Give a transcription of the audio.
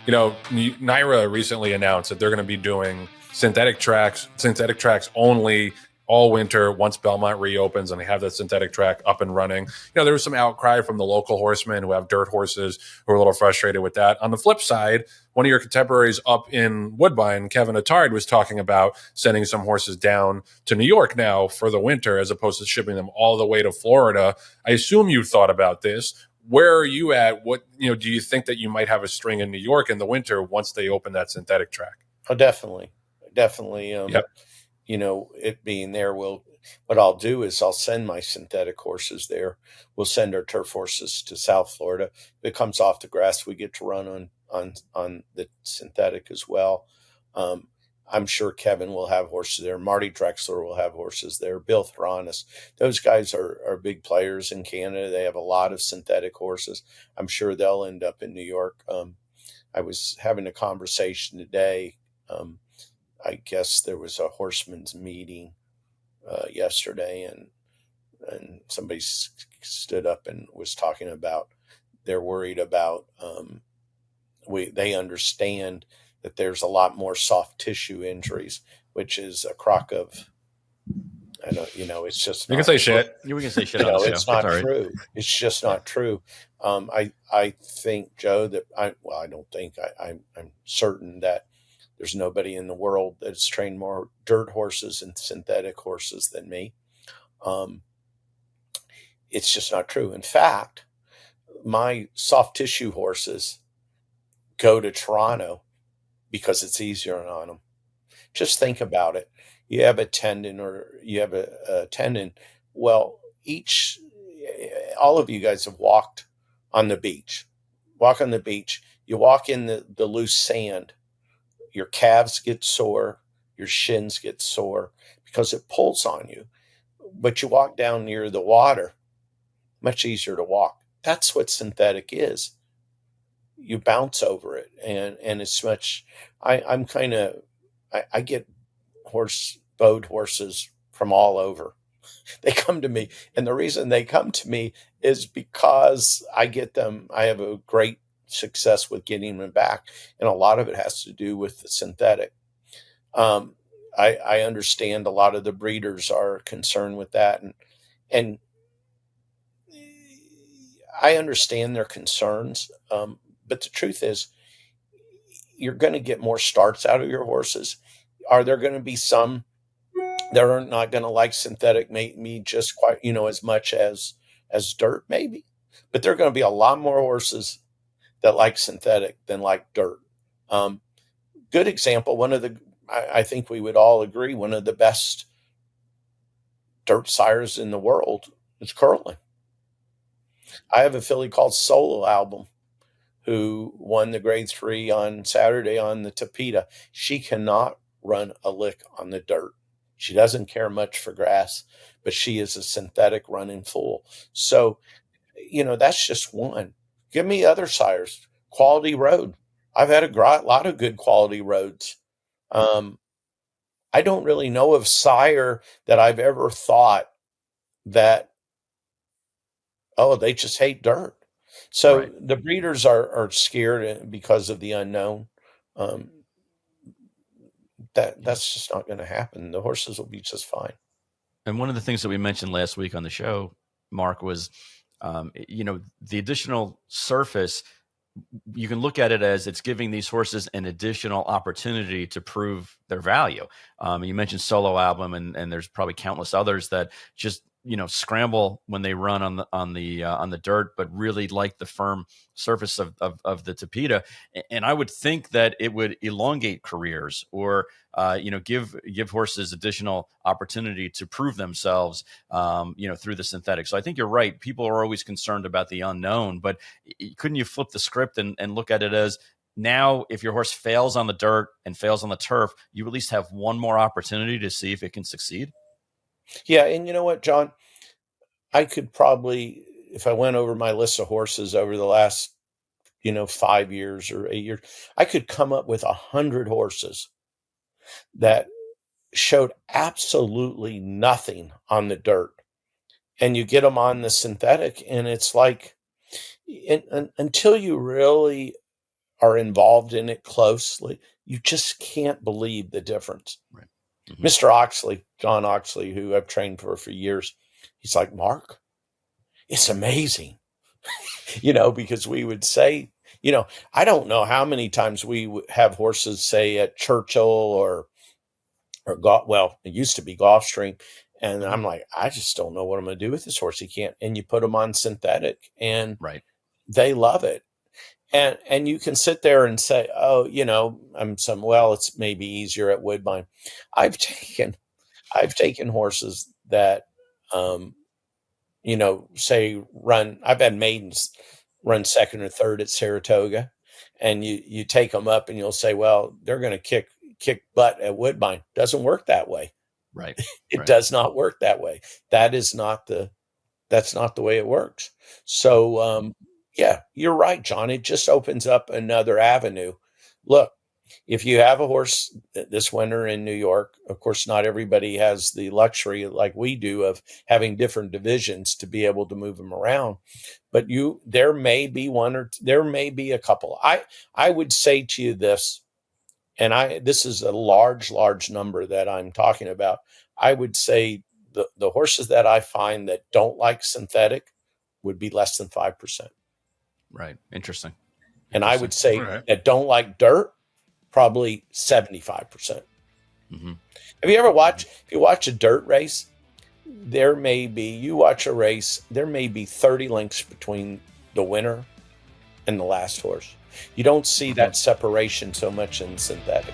Naira recently announced that they're going to be doing synthetic tracks only all winter once Belmont reopens and they have that synthetic track up and running. There was some outcry from the local horsemen who have dirt horses who are a little frustrated with that. On the flip side, one of your contemporaries up in Woodbine, Kevin Attard, was talking about sending some horses down to New York now for the winter as opposed to shipping them all the way to Florida. I assume you thought about this. Where are you at? What do you think that you might have a string in New York in the winter once they open that synthetic track? Oh, definitely. Yep. It being there, what I'll do is I'll send my synthetic horses there. We'll send our turf horses to South Florida. If it comes off the grass, we get to run on the synthetic as well. I'm sure Kevin will have horses there. Marty Drexler will have horses there. Bill Thronis. Those guys are big players in Canada. They have a lot of synthetic horses. I'm sure they'll end up in New York. I was having a conversation today. I guess there was a horseman's meeting yesterday, and somebody stood up and was talking about they're worried about they understand that there's a lot more soft tissue injuries, which is a crock of, it's just. You can say shit. We can say shit on the show. It's not true. It's just not true. I think, Joe, that I don't think, I'm certain that there's nobody in the world that's trained more dirt horses and synthetic horses than me. It's just not true. In fact, my soft tissue horses go to Toronto because it's easier on them. Just think about it. You have a tendon or you have a tendon. Well, all of you guys have walked on the beach. Walk on the beach. You walk in the loose sand. Your calves get sore. Your shins get sore because it pulls on you. But you walk down near the water, much easier to walk. That's what synthetic is. You bounce over it, and it's much. I get bowed horses from all over. They come to me, and the reason they come to me is because I get them. I have a great success with getting them back, and a lot of it has to do with the synthetic. I understand a lot of the breeders are concerned with that, and I understand their concerns. But the truth is, you're going to get more starts out of your horses. Are there going to be some that are not going to like synthetic me just quite, as much as dirt? Maybe. But there are going to be a lot more horses that like synthetic than like dirt. Good example, I think we would all agree, one of the best dirt sires in the world is Curlin. I have a filly called Solo Album who won the grade 3 on Saturday on the Thorpedo. She cannot run a lick on the dirt. She doesn't care much for grass, but she is a synthetic running fool. So, that's just one. Give me other sires. Quality road. I've had a lot of good quality roads. I don't really know of sire that I've ever thought that, they just hate dirt. So right. The breeders are scared because of the unknown. That's just not going to happen. The horses will be just fine. And one of the things that we mentioned last week on the show, Mark, was, the additional surface. You can look at it as it's giving these horses an additional opportunity to prove their value. You mentioned Solo Album, and there's probably countless others that just scramble when they run on the dirt, but really like the firm surface of the Thorpedo. And I would think that it would elongate careers, or give horses additional opportunity to prove themselves, through the synthetic. So I think you're right. People are always concerned about the unknown, but couldn't you flip the script and look at it as, now, if your horse fails on the dirt and fails on the turf, you at least have one more opportunity to see if it can succeed? Yeah, and you know what, John? I could probably, if I went over my list of horses over the last, 5 years or 8 years, I could come up with 100 horses that showed absolutely nothing on the dirt. And you get them on the synthetic, and it's like, until you really are involved in it closely, you just can't believe the difference. Right. Mr. Oxley, John Oxley, who I've trained for years, he's like, Mark, it's amazing, because we would say, I don't know how many times we would have horses say at Churchill or it used to be Gulfstream. And I'm like, I just don't know what I'm going to do with this horse. He can't. And you put them on synthetic and Right. they love it. And you can sit there and say, oh, it's maybe easier at Woodbine. I've taken horses that, I've had maidens run second or third at Saratoga, and you take them up and you'll say, well, they're going to kick butt at Woodbine. Doesn't work that way. Right. It does not work that way. That's not the way it works. So, yeah, you're right, John. It just opens up another avenue. Look, if you have a horse this winter in New York, of course, not everybody has the luxury like we do of having different divisions to be able to move them around. But there may be there may be a couple. I would say to you this, and this is a large number that I'm talking about. I would say the horses that I find that don't like synthetic would be less than 5%. Right. Interesting. And I would say Right. that don't like dirt, probably 75%. Mm-hmm. Have you ever if you watch a dirt race, there may be 30 lengths between the winner and the last horse. You don't see that separation so much in synthetic.